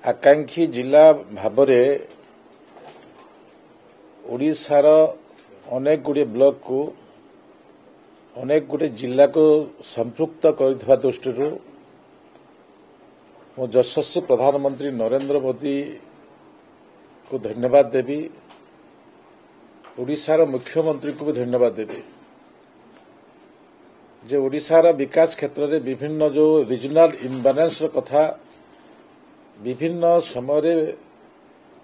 आकांक्षी जिला भावरे ओडिशार अनेक गुड़े ब्लॉक को अनेक गुड़े जिला को संपृक्त कर दृष्टि मो यशस्वी प्रधानमंत्री नरेंद्र मोदी को धन्यवाद देवी। ओडिशार मुख्यमंत्री को भी धन्यवाद देवी जे ओडिशार विकास क्षेत्र में विभिन्न जो रिजनल इम्बालांस कथा विभिन्न समय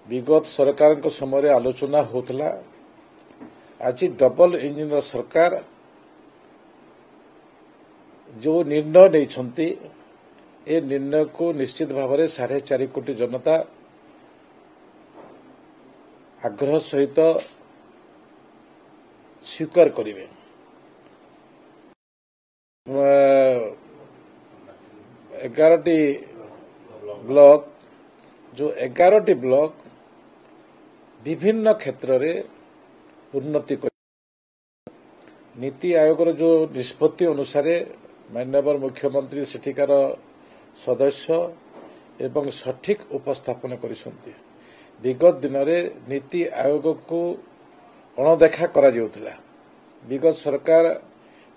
विगत सरकार समय आलोचना होता। आज डबल इंजिन सरकार जो निर्णय नहीं ए निर्णय को निश्चित भाव में 4.5 कोटी जनता आग्रह सहित स्वीकार करेंगे। 11टी ब्लॉक जो 11टी ब्लॉक विभिन्न क्षेत्र में उन्नति कर नीति आयोग जो निष्पत्ति अनुसार माननीय मुख्यमंत्री सेठिकार सदस्य एवं सठिक उपस्थापन करिसंती। विगत दिन में नीति आयोग को अणदेखा करा जाउथिला। विगत सरकार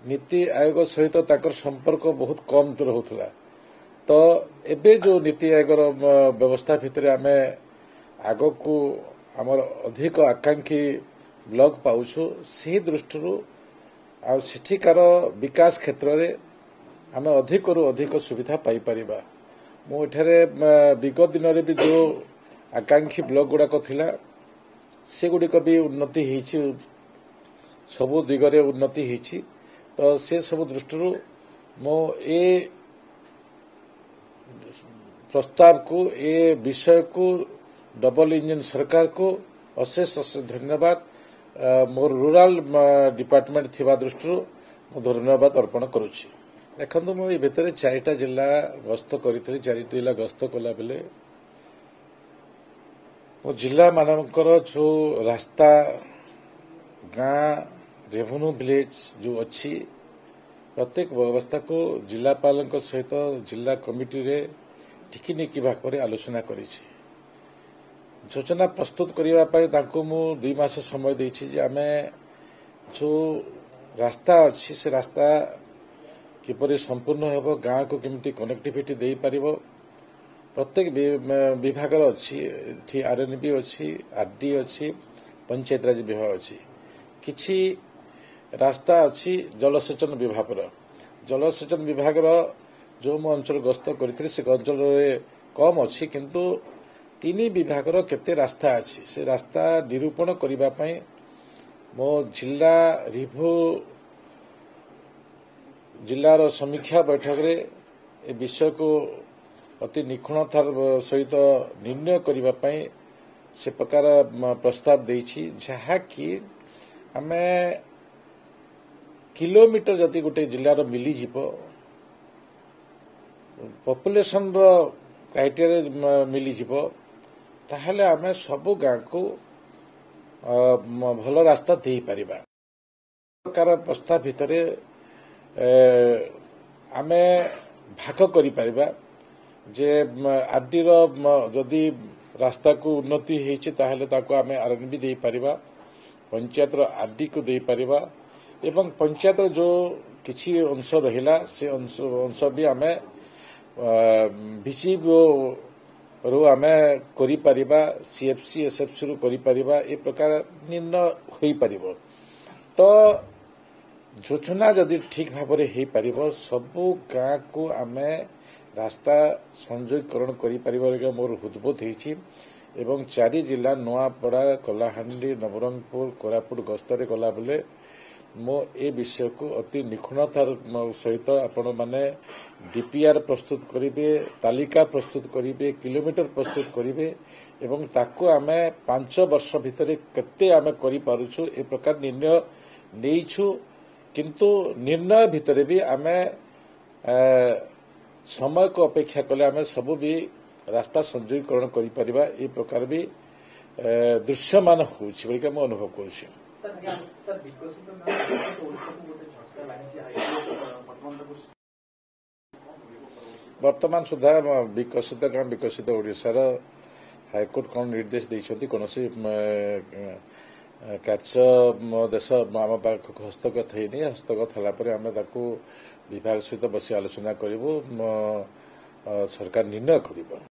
नीति आयोग सहित ताकर संपर्क बहुत कम रहुथिला। तो एबे जो नीति आयोग व्यवस्था भितर आमे आग को आमर अधिक आकांक्षी ब्लॉक पाउछु से दृष्टि आ सेठिकार विकास क्षेत्र में आम अधिक रु अधिक सुविधा पाई परिबा। मु एठारे विगत दिन में भी जो आकांक्षी ब्लॉक गुड़ाक थिला से गुड़िक भी उन्नति होइछि, सबु दिगरे उन्नति होइछि। तो से सब दृष्टि मो ए प्रस्ताव को ए विषय को डबल इंजिन सरकार को अशेष अशेष धन्यवाद मोर रूरल डिपार्टमेंट थिबा दृष्टि धन्यवाद अर्पण करुछि। देखो मु ये भितर 4टा जिला गस्त करी 4 जिला गस्त कला बेले मो जिला मानकर जो रास्ता गाँ रेवेन्यू विलेज जो अच्छी प्रत्येक व्यवस्था को जिलापाल सहित जिला कमिटी रे टिकिनिकी भाग में आलोचना करी योजना प्रस्तुत करने मु 2 मास समय देछि। आमे जो रास्ता अच्छी से रास्ता किपरि संपूर्ण हेबो, गाँ को केमती कनेक्टिविटी दे पारिबो। प्रत्येक विभाग अच्छी आरएनबी अच्छी, आरडी अच्छी, पंचायत राज विभाग अच्छी, किछि रास्ता अच्छी जलसेचन विभाग जो मो अंचल गस्त करथि से अंचल कम अच्छी किंतु 3 विभाग केते रास्ता अच्छी से रास्ता निरूपण करिबा पई मो जिला रिव्यू जिलार समीक्षा बैठक रे ए विषय को अति निखुणतार सहित निर्णय करिबा पई से प्रकार प्रस्ताव देछि। जहा कि आमे किलोमीटर जति गोटे जिलार मिली जीवो पॉपुलेशन रो क्राइटेरिया मिली जीवो ताहले आमे सबु गाँ को भल रास्ता दे पारिबा। प्रकार प्रस्ताव भितर आमे भाग करि पारिबा जे आरडी रो जदि रास्ता को उन्नति हेछि ताहले ताको आमे आरएनबी दे पारिबा, पंचायत रो आरडी को दे पारिबा एवं पंचायत जो किछि अंश रहिला से अंश भी आमे बीसीबी रो आमे करि पारिबा, सीएफसी एसएफसी रो करि पारिबा। ए प्रकार निर्णय होई पारिबो। तो योजना जदि ठीक भाव में हो पारिबो सबु गाँ को आमे रास्ता संयोगकरण करि पारिबो मोर उद्बोध होइछि। एवं 4 जिला नुआपड़ा, कलाहांडी, नवरंगपुर, कोरापुट गस्तरे गला बेले मो ए विषय को अति निखुणतार सहित आपण माने डीपीआर प्रस्तुत करिवे, तालिका प्रस्तुत करिवे, किलोमीटर प्रस्तुत करिवे एवं ताको आमे 5 वर्ष भितर केते आमे करि पारुछु ए प्रकार निर्णय नेइछु। किंतु निर्णय भितर भी आमे समय को अपेक्षा कले आमे सबु भी रास्ता संयोगकरण करि परिबा ए प्रकार भी दृश्यमान होछि बोली हम अनुभव करूछि। ବର୍ତ୍ତମାନ ସୁଦ୍ଧା ବିକଶିତ ଓଡ଼ିଶାର ହାଇକୋର୍ଟ କ'ଣ ନିର୍ଦ୍ଦେଶ ଦେଇଛନ୍ତି କୌଣସି କାର୍ଯ୍ୟ ଦେଶ ଆମ ପାଖକୁ ହସ୍ତଗତ ହେଇନି। ହସ୍ତଗତ ହେଲା ପରେ ଆମେ ତାକୁ ବିଭାଗ ସହିତ ବସି ଆଲୋଚନା କରିବୁ, ସରକାର ନିର୍ଣ୍ଣୟ କରିବ।